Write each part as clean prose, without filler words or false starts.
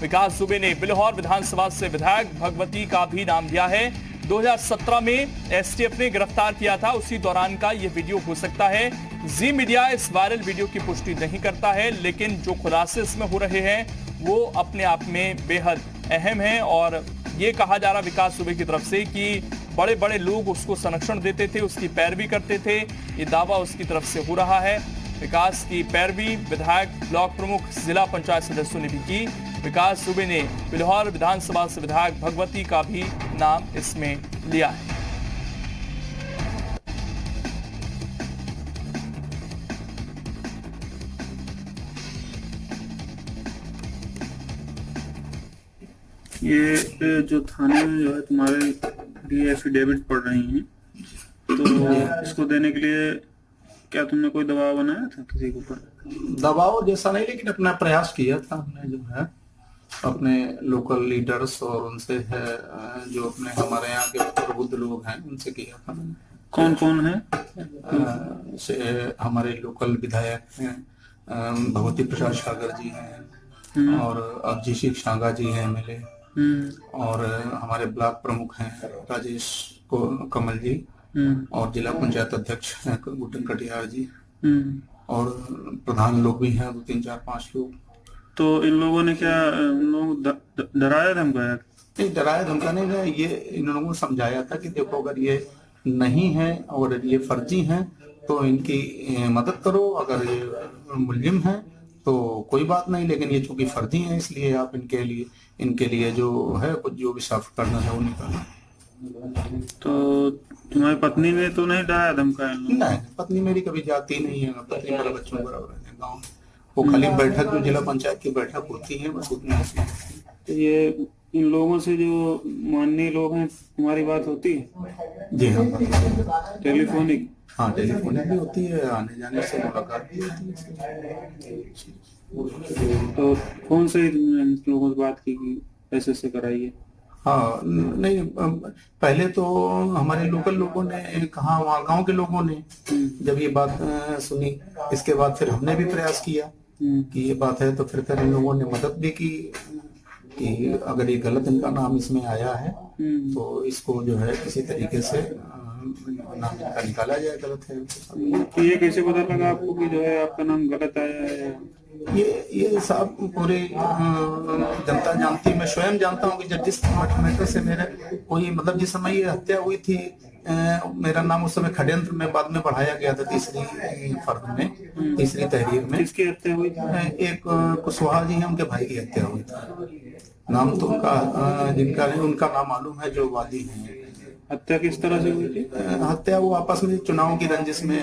विकास दुबे ने बिल्हौर विधानसभा से विधायक भगवती का भी नाम लिया है। 2017 में एसटीएफ ने गिरफ्तार किया था, उसी दौरान का यह वीडियो हो सकता है। जी मीडिया इस वायरल वीडियो की पुष्टि नहीं करता है, लेकिन जो खुलासे इसमें हो रहे हैं वो अपने आप में बेहद अहम है। और ये कहा जा रहा विकास दुबे की तरफ से कि बड़े बड़े लोग उसको संरक्षण देते थे, उसकी पैरवी करते थे, ये दावा उसकी तरफ से हो रहा है। विकास की पैरवी विधायक, ब्लॉक प्रमुख, जिला पंचायत सदस्यों ने भी की। विकास दुबे ने बिल्हौर विधानसभा से विधायक भगवती का भी नाम इसमें लिया है। ये जो थाने में जो है तुम्हारे लिए एफिडेविट पढ़ रही हैं, तो इसको देने के लिए क्या तुमने कोई दबाव बनाया था किसी के ऊपर? दबाव जैसा नहीं, लेकिन अपना प्रयास किया था हमने, जो है अपने लोकल लीडर्स और उनसे है जो अपने हमारे यहाँ के प्रबुद्ध लोग हैं उनसे किया था मैंने। कौन कौन है? से हमारे लोकल विधायक हैं, भगवती प्रसाद सागर जी हैं और अभिजीत शांगा जी हैं एमएलए, और हमारे ब्लॉक प्रमुख हैं राजेश कमल जी, और जिला पंचायत अध्यक्ष हैं गुड्डन कटियार जी, और प्रधान लोग भी हैं 2 3 4 5 लोग। तो इन लोगों ने क्या डराया धमकाया? नहीं, डराया धमका नहीं, ये इन लोगों को समझाया था कि देखो अगर ये नहीं है और ये फर्जी हैं तो इनकी मदद करो, अगर ये मुलजिम है तो कोई बात नहीं, लेकिन ये चूंकि फर्जी हैं इसलिए आप इनके लिए जो है कुछ जो भी साफ करना है वो निकालना। तो तुम्हारी पत्नी ने तो नहीं डराया धमकाया? नहीं, पत्नी मेरी कभी जाती नहीं है, पत्नी मेरे बच्चों के बराबर है गाँव। वो खाली बैठक जो जिला पंचायत की बैठक होती है बस उतनी होती है। तो ये इन लोगों से जो माननीय लोग हैं तुम्हारी बात होती है? जी हाँ, टेलीफोनिक? हाँ, टेलीफोनिक भी होती है, आने जाने से मुलाकात भी होती है। तो कौन से लोगों से बात की कि ऐसे कराइए? हाँ, नहीं, पहले तो हमारे लोकल लोगों ने कहा, वहाँ गांव के लोगों ने जब ये बात सुनी, इसके बाद फिर हमने भी प्रयास किया कि ये बात है, तो फिर इन लोगों ने मदद भी की कि अगर ये गलत इनका नाम इसमें आया है तो इसको जो है किसी तरीके से नाम इनका निकाला जाए, गलत है। तो ये कैसे पता लगा आपको कि जो है आपका नाम गलत आया है? ये सब पूरी जनता जानती है, मैं स्वयं जानता हूँ कि जब जिस मैटर से मेरे कोई मतलब जिस समय ये हत्या हुई थी, मेरा नाम उस समय षड्यंत्र में बाद में बढ़ाया गया था, तीसरी फर्द में, तीसरी तहरीर में। किसकी हत्या हुई? एक कुशवाहा जी हैं, उनके भाई की हत्या हुई थी। नाम तो उनका नाम मालूम है, जो वादी हैं। हत्या किस तरह से हुई थी? हत्या वो आपस में चुनाव की रंजिश में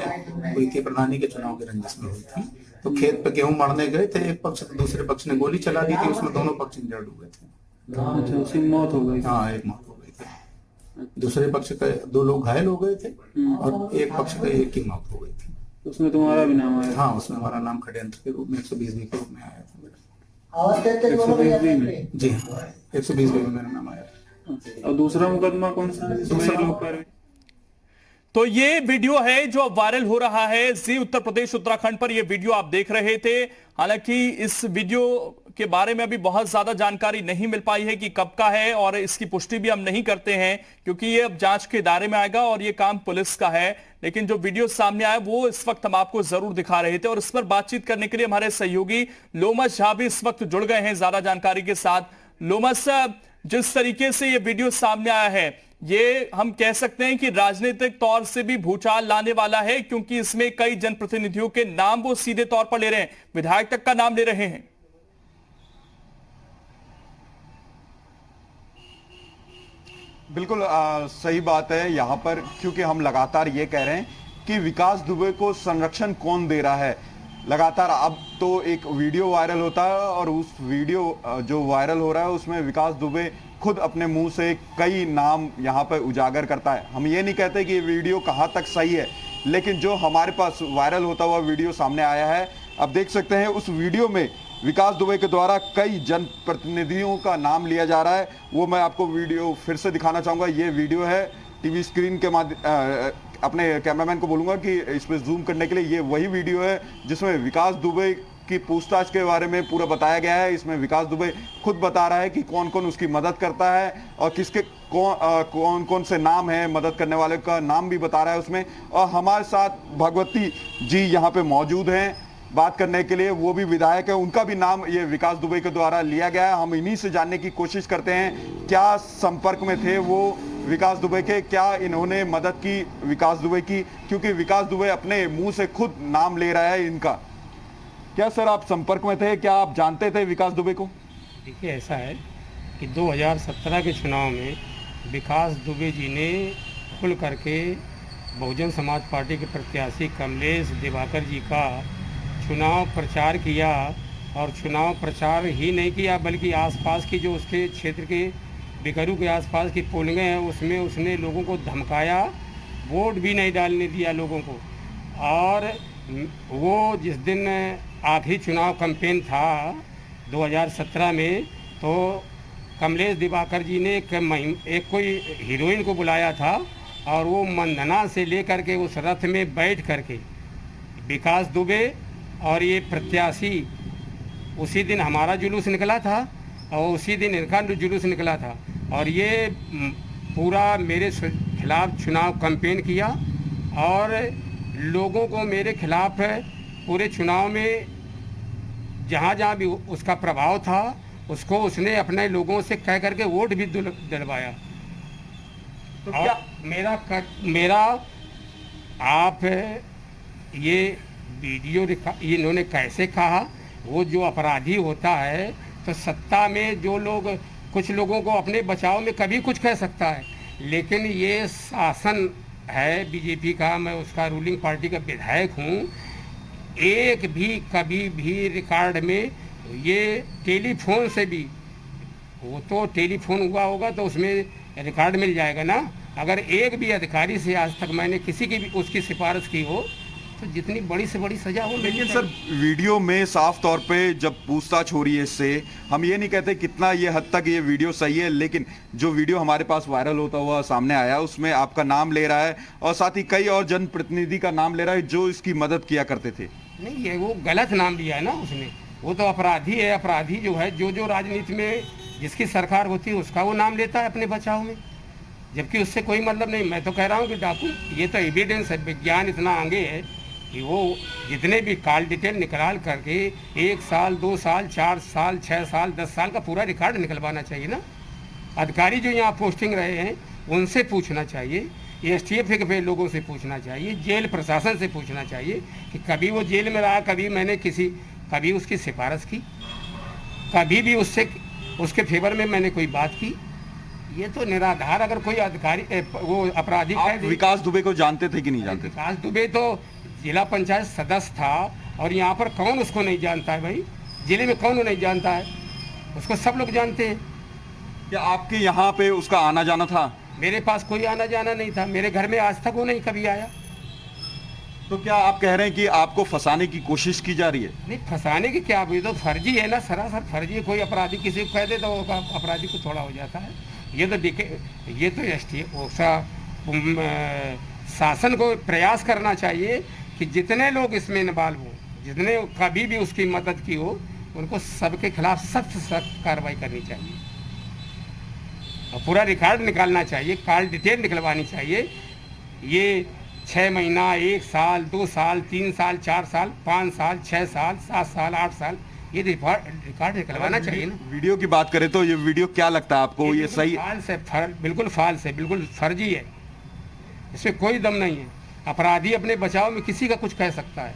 हुई थी, प्रधानी के चुनाव की रंजिश में हुई थी। तो खेत पे गेहूं मारने गए थे, एक पक्ष तो दूसरे पक्ष ने गोली चला दी थी, उसमें दोनों पक्ष इंजर्ड हुए थे। अच्छा, उसकी मौत हो गई? हाँ, एक मौत हो गई थी। दूसरे पक्ष के 2 लोग घायल हो गए थे और एक पक्ष का एक की मौत हो गई थी। उसमें तुम्हारा भी नाम आया? हाँ, उसमें हमारा नाम षड्यंत्र के रूप में 120B के रूप में आया था। 120B में? जी हाँ, 120B में मेरा नाम आया था। और दूसरा मुकदमा कौन सा है? दूसरा लोग पर? तो ये वीडियो है जो वायरल हो रहा है जी उत्तर प्रदेश उत्तराखंड पर, ये वीडियो आप देख रहे थे। हालांकि इस वीडियो के बारे में अभी बहुत ज्यादा जानकारी नहीं मिल पाई है कि कब का है, और इसकी पुष्टि भी हम नहीं करते हैं क्योंकि ये अब जांच के दायरे में आएगा और ये काम पुलिस का है। लेकिन जो वीडियो सामने आया वो इस वक्त हम आपको जरूर दिखा रहे थे, और इस पर बातचीत करने के लिए हमारे सहयोगी लोमस झा भी इस वक्त जुड़ गए हैं ज्यादा जानकारी के साथ। लोमस, जिस तरीके से ये वीडियो सामने आया है, ये हम कह सकते हैं कि राजनीतिक तौर से भी भूचाल लाने वाला है, क्योंकि इसमें कई जनप्रतिनिधियों के नाम वो सीधे तौर पर ले रहे हैं, विधायक तक का नाम ले रहे हैं। बिल्कुल सही बात है यहाँ पर, क्योंकि हम लगातार ये कह रहे हैं कि विकास दुबे को संरक्षण कौन दे रहा है। लगातार अब तो एक वीडियो वायरल होता है और उस वीडियो जो वायरल हो रहा है उसमें विकास दुबे खुद अपने मुंह से कई नाम यहाँ पर उजागर करता है। हम ये नहीं कहते कि ये वीडियो कहाँ तक सही है, लेकिन जो हमारे पास वायरल होता हुआ वीडियो सामने आया है, अब देख सकते हैं उस वीडियो में विकास दुबे के द्वारा कई जनप्रतिनिधियों का नाम लिया जा रहा है। वो मैं आपको वीडियो फिर से दिखाना चाहूँगा। ये वीडियो है टीवी स्क्रीन के माध्यम, अपने कैमरामैन को बोलूँगा कि इस पर जूम करने के लिए, ये वही वीडियो है जिसमें विकास दुबे इसकी पूछताछ के बारे में पूरा बताया गया है। इसमें विकास दुबे खुद बता रहा है कि कौन कौन उसकी मदद करता है और किसके कौन कौन से नाम है, मदद करने वाले का नाम भी बता रहा है उसमें। और हमारे साथ भगवती जी यहाँ पे मौजूद हैं बात करने के लिए, वो भी विधायक है, उनका भी नाम ये विकास दुबे के द्वारा लिया गया है। हम इन्हीं से जानने की कोशिश करते हैं क्या संपर्क में थे वो विकास दुबे के, क्या इन्होंने मदद की विकास दुबे की, क्योंकि विकास दुबे अपने मुंह से खुद नाम ले रहा है इनका। क्या सर आप संपर्क में थे, क्या आप जानते थे विकास दुबे को? देखिए ऐसा है कि 2017 के चुनाव में विकास दुबे जी ने खुल करके बहुजन समाज पार्टी के प्रत्याशी कमलेश दिवाकर जी का चुनाव प्रचार किया। और चुनाव प्रचार ही नहीं किया बल्कि आसपास की जो उसके क्षेत्र के बिकरू के आसपास की पोलिंगें हैं उसमें उसने लोगों को धमकाया, वोट भी नहीं डालने दिया लोगों को। और वो जिस दिन आखिरी चुनाव कैंपेन था 2017 में, तो कमलेश दिवाकर जी ने एक कोई हीरोइन को बुलाया था और वो मंदना से लेकर के उस रथ में बैठ करके विकास दुबे और ये प्रत्याशी, उसी दिन हमारा जुलूस निकला था और उसी दिन इनका जुलूस निकला था और ये पूरा मेरे खिलाफ चुनाव कैंपेन किया और लोगों को मेरे खिलाफ पूरे चुनाव में जहाँ जहाँ भी उसका प्रभाव था उसको उसने अपने लोगों से कह करके वोट भी दिलवाया। तो क्या मेरा आप ये वीडियो इन्होंने कैसे कहा, वो जो अपराधी होता है तो सत्ता में जो लोग, कुछ लोगों को अपने बचाव में कभी कुछ कह सकता है, लेकिन ये शासन है बीजेपी का, मैं उसका रूलिंग पार्टी का विधायक हूँ, एक भी कभी भी रिकॉर्ड में ये टेलीफोन से भी, वो तो टेलीफोन हुआ होगा तो उसमें रिकॉर्ड मिल जाएगा ना। अगर एक भी अधिकारी से आज तक मैंने किसी की भी उसकी सिफारिश की हो तो जितनी बड़ी से बड़ी सजा हो। लेकिन सर वीडियो में साफ तौर पे जब पूछताछ हो रही है इससे, हम ये नहीं कहते कितना ये हद तक ये वीडियो सही है, लेकिन जो वीडियो हमारे पास वायरल होता हुआ सामने आया उसमें आपका नाम ले रहा है और साथ ही कई और जनप्रतिनिधि का नाम ले रहा है जो इसकी मदद किया करते थे। नहीं, ये वो गलत नाम लिया है ना उसने, वो तो अपराधी है। अपराधी जो है जो राजनीति में जिसकी सरकार होती है उसका वो नाम लेता है अपने बचाव में, जबकि उससे कोई मतलब नहीं। मैं तो कह रहा हूँ कि डाकू, ये तो एविडेंस है, विज्ञान इतना आगे है कि वो जितने भी कॉल डिटेल निकाल करके 1 साल 2 साल 4 साल 6 साल 10 साल का पूरा रिकॉर्ड निकलवाना चाहिए ना। अधिकारी जो यहाँ पोस्टिंग रहे हैं उनसे पूछना चाहिए, एसटीएफ के लोगों से पूछना चाहिए, जेल प्रशासन से पूछना चाहिए कि कभी वो जेल में रहा, कभी मैंने कभी उसकी सिफारिश की, कभी भी उसके फेवर में मैंने कोई बात की। ये तो निराधार अगर कोई अधिकारी वो अपराधी विकास दुबे को जानते थे कि नहीं जानते? विकास दुबे तो जिला पंचायत सदस्य था और यहाँ पर कौन उसको नहीं जानता है भाई, जिले में कौन नहीं जानता है, उसको सब लोग जानते हैं। क्या आपके यहाँ पे उसका आना जाना था? मेरे पास कोई आना जाना नहीं था, मेरे घर में आज तक वो नहीं कभी आया। तो क्या आप कह रहे हैं कि आपको फंसाने की कोशिश की जा रही है? नहीं, फंसाने की क्या, ये तो फर्जी है ना, सरासर फर्जी है। कोई अपराधी किसी को कह दे तो अपराधी को थोड़ा हो जाता है। ये तो शासन को प्रयास करना चाहिए कि जितने लोग इसमें इन्वॉल्व हो, जितने कभी भी उसकी मदद की हो, उनको सबके खिलाफ सख्त कार्रवाई करनी चाहिए और पूरा रिकॉर्ड निकालना चाहिए, कॉल डिटेल निकलवानी चाहिए। ये 6 महीना 1 साल 2 साल 3 साल 4 साल 5 साल 6 साल 7 साल 8 साल ये रिकॉर्ड निकलवाना चाहिए ना। वीडियो की बात करें तो ये वीडियो क्या लगता है आपको, ये सही? बिल्कुल फाल्स है, बिल्कुल फर्जी है, इसमें कोई दम नहीं है। अपराधी अपने बचाव में किसी का कुछ कह सकता है।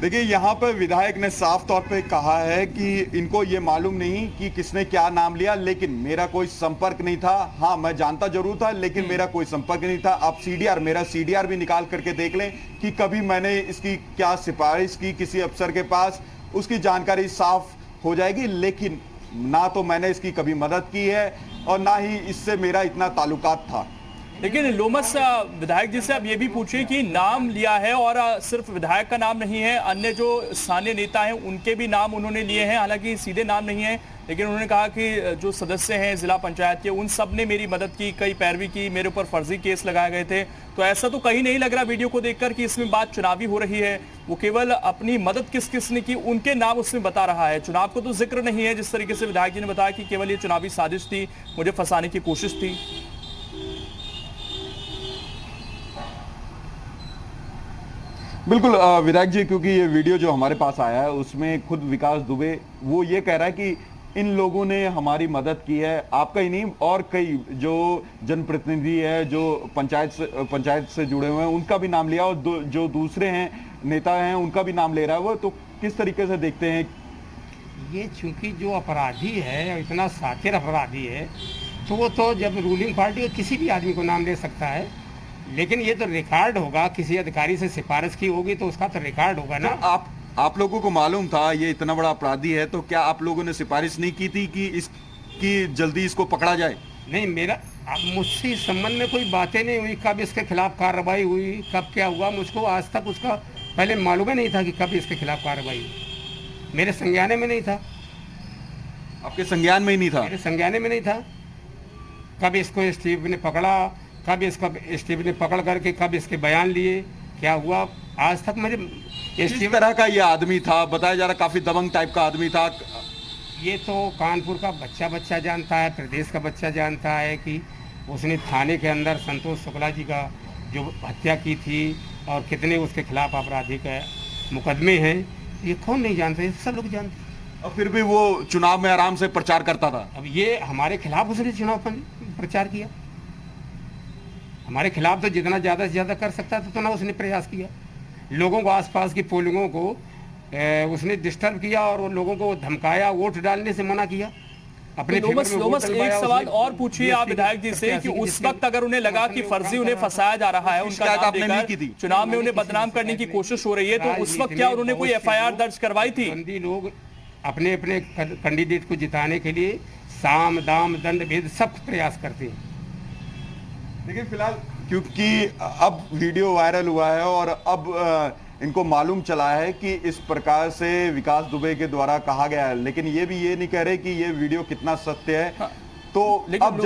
देखिए यहाँ पर विधायक ने साफ तौर पे कहा है कि इनको ये मालूम नहीं कि किसने क्या नाम लिया, लेकिन मेरा कोई संपर्क नहीं था। हाँ, मैं जानता जरूर था लेकिन मेरा कोई संपर्क नहीं था। आप मेरा सीडीआर भी निकाल करके देख लें कि कभी मैंने इसकी क्या सिफारिश की किसी अफसर के पास, उसकी जानकारी साफ हो जाएगी। लेकिन ना तो मैंने इसकी कभी मदद की है और ना ही इससे मेरा इतना ताल्लुकात था। लेकिन लोमस विधायक जी से अब ये भी पूछिए कि नाम लिया है और सिर्फ विधायक का नाम नहीं है, अन्य जो स्थानीय नेता हैं उनके भी नाम उन्होंने लिए हैं, हालांकि सीधे नाम नहीं है, लेकिन उन्होंने कहा कि जो सदस्य हैं जिला पंचायत के उन सब ने मेरी मदद की, कई पैरवी की, मेरे ऊपर फर्जी केस लगाए गए थे। तो ऐसा तो कहीं नहीं लग रहा वीडियो को देखकर कि इसमें बात चुनावी हो रही है। वो केवल अपनी मदद किस किस ने की उनके नाम उसमें बता रहा है, चुनाव को तो जिक्र नहीं है, जिस तरीके से विधायक जी ने बताया कि केवल ये चुनावी साजिश थी, मुझे फंसाने की कोशिश थी। बिल्कुल विधायक जी, क्योंकि ये वीडियो जो हमारे पास आया है उसमें खुद विकास दुबे वो ये कह रहा है कि इन लोगों ने हमारी मदद की है, आपका ही नहीं और कई जो जनप्रतिनिधि है जो पंचायत से जुड़े हुए हैं उनका भी नाम लिया और जो दूसरे हैं नेता हैं उनका भी नाम ले रहा है वो। तो किस तरीके से देखते हैं? ये चूंकि जो अपराधी है इतना सातिर अपराधी है तो वो तो जब रूलिंग पार्टी किसी भी आदमी को नाम ले सकता है, लेकिन ये तो रिकॉर्ड होगा, किसी अधिकारी से सिफारिश की होगी तो उसका तो रिकॉर्ड होगा ना। तो आप लोगों को मालूम था ये इतना बड़ा अपराधी है, तो क्या आप लोगों ने सिफारिश नहीं की थी कि इसकी जल्दी इसको पकड़ा जाए? नहीं, मेरा मुझसे इस संबंध में कोई बातें नहीं हुई, कब इसके खिलाफ कार्रवाई हुई, कब क्या हुआ, मुझको आज तक उसका पहले मालूम ही नहीं था कि कब इसके खिलाफ कार्रवाई हुई। मेरे संज्ञान में नहीं था। आपके संज्ञान में ही नहीं था? मेरे संज्ञान में नहीं था। कब इसको एसटीएफ ने पकड़ा, कब इसका एसटीएफ ने पकड़ करके कब इसके बयान लिए, क्या हुआ, आज तक मेरे किस तरह का ये आदमी था? बताया जा रहा काफी दबंग टाइप का आदमी था। ये तो कानपुर का बच्चा जानता है, प्रदेश का बच्चा जानता है कि उसने थाने के अंदर संतोष शुक्ला जी का जो हत्या की थी और कितने उसके खिलाफ आपराधिक मुकदमे हैं, ये कौन नहीं जानते, सब लोग जानते हैं। और फिर भी वो चुनाव में आराम से प्रचार करता था। अब ये हमारे खिलाफ उसने चुनाव प्रचार किया, हमारे खिलाफ तो जितना ज़्यादा से ज़्यादा कर सकता था उतना उसने प्रयास किया। लोगों को, आसपास की पोलिंगों को उसने डिस्टर्ब किया और लोगों को धमकाया, वोट डालने से मना किया। अपने लोमस एक सवाल और पूछिए आप विधायक जी से कि उस वक्त अगर उन्हें लगा कि फर्जी उन्हें फंसाया जा रहा है, उनका नाम देकर चुनाव में उन्हें बदनाम करने की कोशिश हो रही है, तो उस वक्त क्या उन्होंने कोई एफआईआर दर्ज करवाई थी? लोग अपने अपने कैंडिडेट को जिताने के लिए साम दाम दंड भेद सब प्रयास करते हैं। लेकिन फिलहाल क्योंकि अब वीडियो वायरल हुआ है और अब इनको मालूम चला है कि इस प्रकार से विकास दुबे के द्वारा कहा गया है, लेकिन ये भी ये नहीं कह रहे कि ये वीडियो कितना सत्य है। तो अब